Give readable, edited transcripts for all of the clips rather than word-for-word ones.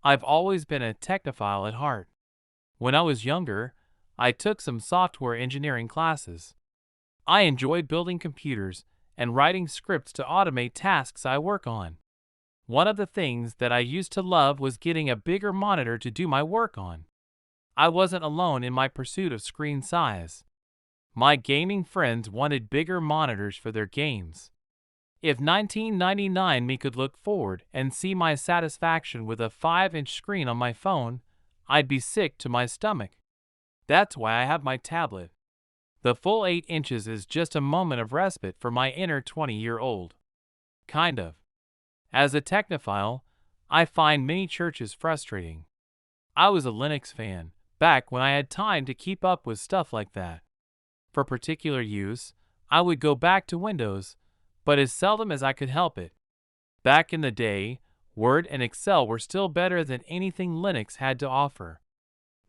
I've always been a technophile at heart. When I was younger, I took some software engineering classes. I enjoyed building computers and writing scripts to automate tasks I work on. One of the things that I used to love was getting a bigger monitor to do my work on. I wasn't alone in my pursuit of screen size. My gaming friends wanted bigger monitors for their games. If 1999 me could look forward and see my satisfaction with a 5-inch screen on my phone, I'd be sick to my stomach. That's why I have my tablet. The full 8 inches is just a moment of respite for my inner 20-year-old. Kind of. As a technophile, I find many churches frustrating. I was a Linux fan, back when I had time to keep up with stuff like that. For particular use, I would go back to Windows, but as seldom as I could help it. Back in the day, Word and Excel were still better than anything Linux had to offer.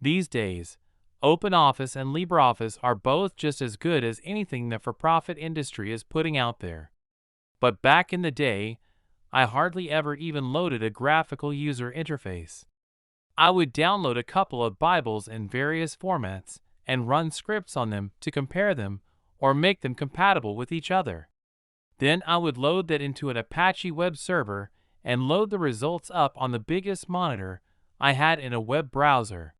These days, OpenOffice and LibreOffice are both just as good as anything the for-profit industry is putting out there. But back in the day, I hardly ever even loaded a graphical user interface. I would download a couple of Bibles in various formats and run scripts on them to compare them or make them compatible with each other. Then I would load that into an Apache web server and load the results up on the biggest monitor I had in a web browser.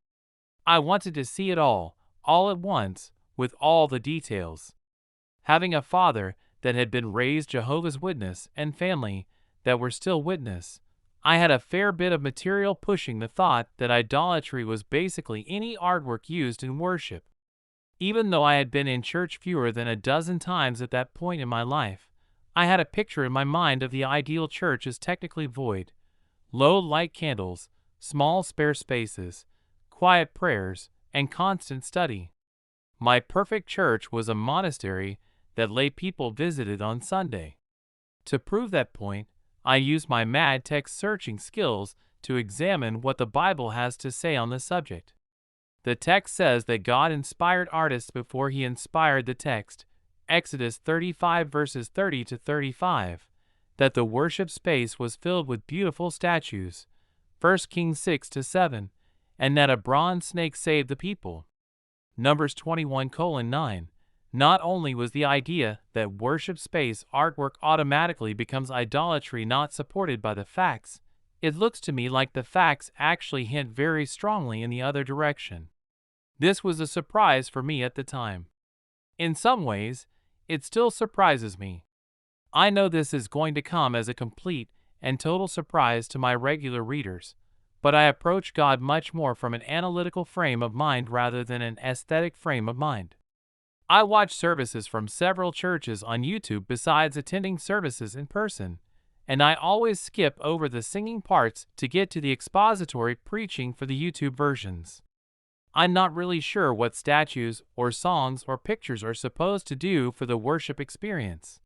I wanted to see it all at once, with all the details. Having a father that had been raised Jehovah's Witness and family that were still witness, I had a fair bit of material pushing the thought that idolatry was basically any artwork used in worship. Even though I had been in church fewer than a dozen times at that point in my life, I had a picture in my mind of the ideal church as technically void, low light candles, small spare spaces, quiet prayers, and constant study. My perfect church was a monastery that lay people visited on Sunday. To prove that point, I used my mad text searching skills to examine what the Bible has to say on the subject. The text says that God inspired artists before he inspired the text, Exodus 35 verses 30 to 35, that the worship space was filled with beautiful statues, 1 Kings 6 to 7, and that a bronze snake saved the people. Numbers 21:9. Not only was the idea that worship space artwork automatically becomes idolatry not supported by the facts, it looks to me like the facts actually hint very strongly in the other direction. This was a surprise for me at the time. In some ways, it still surprises me. I know this is going to come as a complete and total surprise to my regular readers, but I approach God much more from an analytical frame of mind rather than an aesthetic frame of mind. I watch services from several churches on YouTube besides attending services in person, and I always skip over the singing parts to get to the expository preaching for the YouTube versions. I'm not really sure what statues or songs or pictures are supposed to do for the worship experience.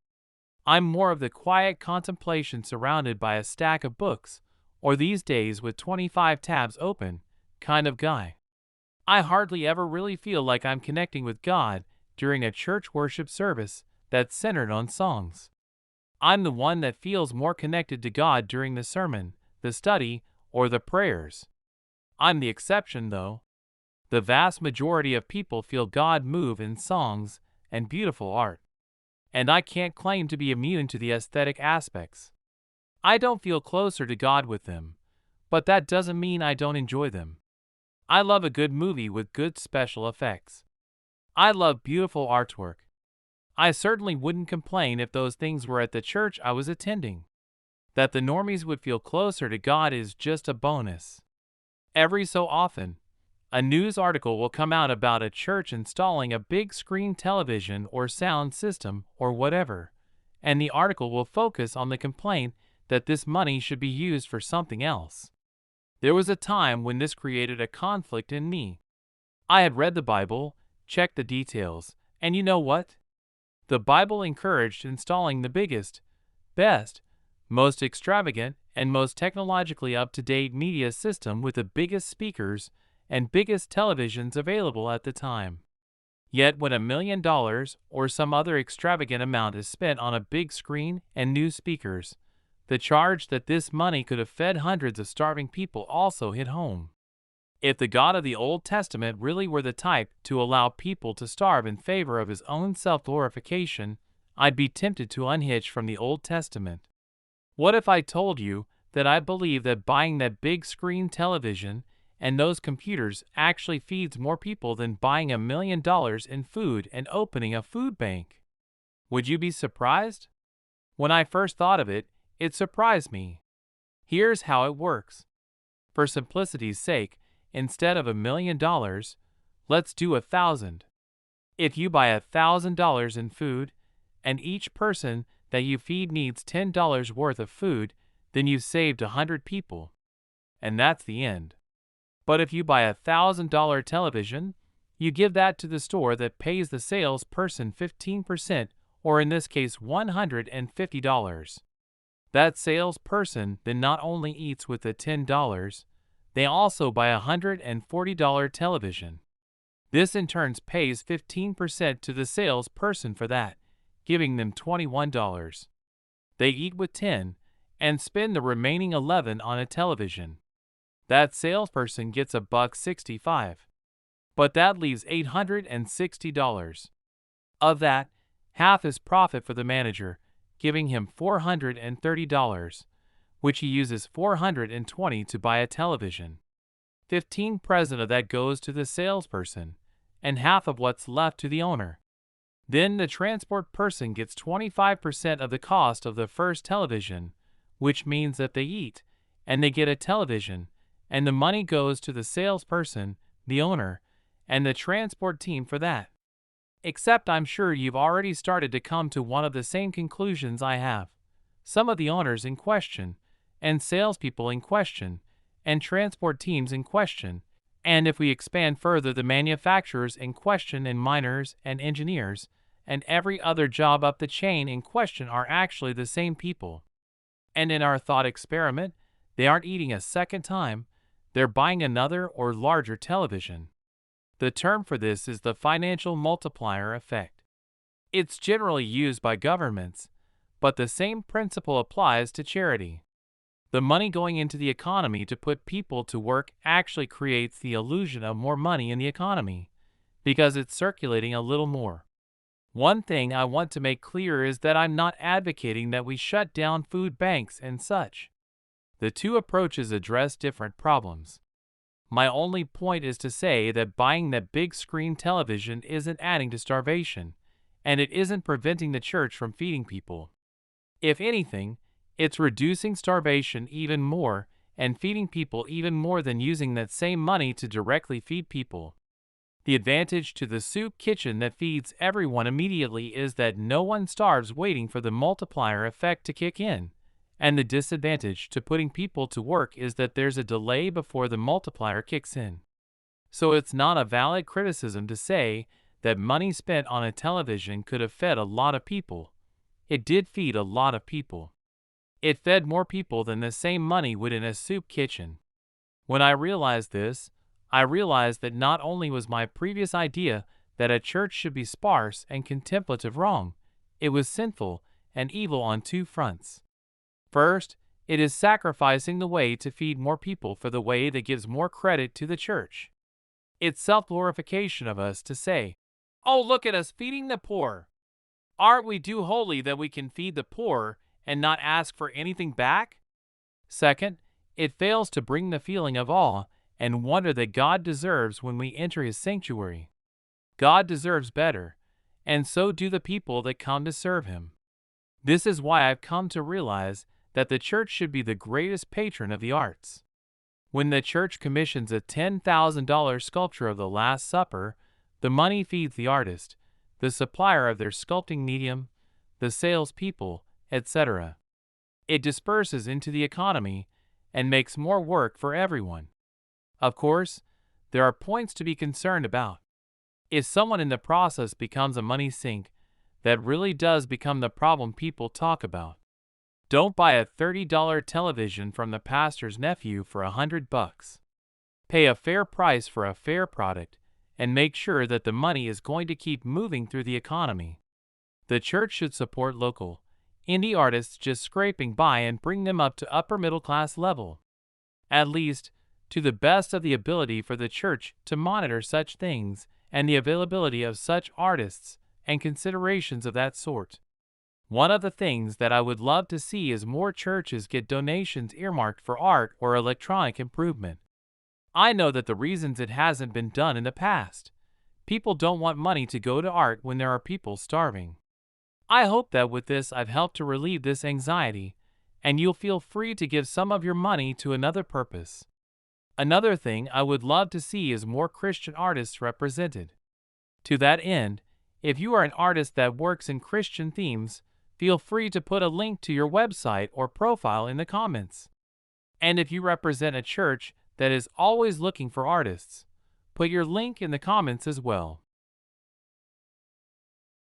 I'm more of the quiet contemplation surrounded by a stack of books, or these days with 25 tabs open, kind of guy. I hardly ever really feel like I'm connecting with God during a church worship service that's centered on songs. I'm the one that feels more connected to God during the sermon, the study, or the prayers. I'm the exception, though. The vast majority of people feel God move in songs and beautiful art. And I can't claim to be immune to the aesthetic aspects. I don't feel closer to God with them, but that doesn't mean I don't enjoy them. I love a good movie with good special effects. I love beautiful artwork. I certainly wouldn't complain if those things were at the church I was attending. That the normies would feel closer to God is just a bonus. Every so often, a news article will come out about a church installing a big screen television or sound system or whatever, and the article will focus on the complaint that this money should be used for something else. There was a time when this created a conflict in me. I had read the Bible, checked the details, and you know what? The Bible encouraged installing the biggest, best, most extravagant, and most technologically up-to-date media system with the biggest speakers and biggest televisions available at the time. Yet when $1 million or some other extravagant amount is spent on a big screen and new speakers, the charge that this money could have fed hundreds of starving people also hit home. If the God of the Old Testament really were the type to allow people to starve in favor of his own self-glorification, I'd be tempted to unhitch from the Old Testament. What if I told you that I believe that buying that big screen television and those computers actually feeds more people than buying $1 million in food and opening a food bank? Would you be surprised? When I first thought of it, it surprised me. Here's how it works. For simplicity's sake, instead of $1 million, let's do 1,000. If you buy $1,000 in food, and each person that you feed needs $10 worth of food, then you've saved 100 people. And that's the end. But if you buy $1,000 television, you give that to the store that pays the salesperson 15%, or in this case $150. That salesperson then not only eats with the $10, they also buy a $140 television. This in turn pays 15% to the salesperson for that, giving them $21. They eat with 10 and spend the remaining 11 on a television. That salesperson gets $1.65. But that leaves $860. Of that, half is profit for the manager, giving him $430, which he uses $420 to buy a television. 15% of that goes to the salesperson, and half of what's left to the owner. Then the transport person gets 25% of the cost of the first television, which means that they eat, and they get a television, and the money goes to the salesperson, the owner, and the transport team for that. Except I'm sure you've already started to come to one of the same conclusions I have. Some of the owners in question, and salespeople in question, and transport teams in question, and if we expand further, the manufacturers in question and miners and engineers, and every other job up the chain in question are actually the same people. And in our thought experiment, they aren't eating a second time, they're buying another or larger television. The term for this is the financial multiplier effect. It's generally used by governments, but the same principle applies to charity. The money going into the economy to put people to work actually creates the illusion of more money in the economy, because it's circulating a little more. One thing I want to make clear is that I'm not advocating that we shut down food banks and such. The two approaches address different problems. My only point is to say that buying that big screen television isn't adding to starvation, and it isn't preventing the church from feeding people. If anything, it's reducing starvation even more and feeding people even more than using that same money to directly feed people. The advantage to the soup kitchen that feeds everyone immediately is that no one starves waiting for the multiplier effect to kick in, and the disadvantage to putting people to work is that there's a delay before the multiplier kicks in. So it's not a valid criticism to say that money spent on a television could have fed a lot of people. It did feed a lot of people. It fed more people than the same money would in a soup kitchen. When I realized this, I realized that not only was my previous idea that a church should be sparse and contemplative wrong, it was sinful and evil on two fronts. First, it is sacrificing the way to feed more people for the way that gives more credit to the church. It's self-glorification of us to say, "Oh, look at us feeding the poor. Aren't we too holy that we can feed the poor and not ask for anything back?" Second, it fails to bring the feeling of awe and wonder that God deserves when we enter his sanctuary. God deserves better, and so do the people that come to serve him. This is why I've come to realize that the church should be the greatest patron of the arts. When the church commissions a $10,000 sculpture of the Last Supper, the money feeds the artist, the supplier of their sculpting medium, the salespeople, etc. It disperses into the economy and makes more work for everyone. Of course, there are points to be concerned about. If someone in the process becomes a money sink, that really does become the problem people talk about. Don't buy a $30 television from the pastor's nephew for $100. Pay a fair price for a fair product and make sure that the money is going to keep moving through the economy. The church should support local, indie artists just scraping by and bring them up to upper middle class level. At least, to the best of the ability for the church to monitor such things and the availability of such artists and considerations of that sort. One of the things that I would love to see is more churches get donations earmarked for art or electronic improvement. I know that the reasons it hasn't been done in the past. People don't want money to go to art when there are people starving. I hope that with this I've helped to relieve this anxiety, and you'll feel free to give some of your money to another purpose. Another thing I would love to see is more Christian artists represented. To that end, if you are an artist that works in Christian themes, feel free to put a link to your website or profile in the comments. And if you represent a church that is always looking for artists, put your link in the comments as well.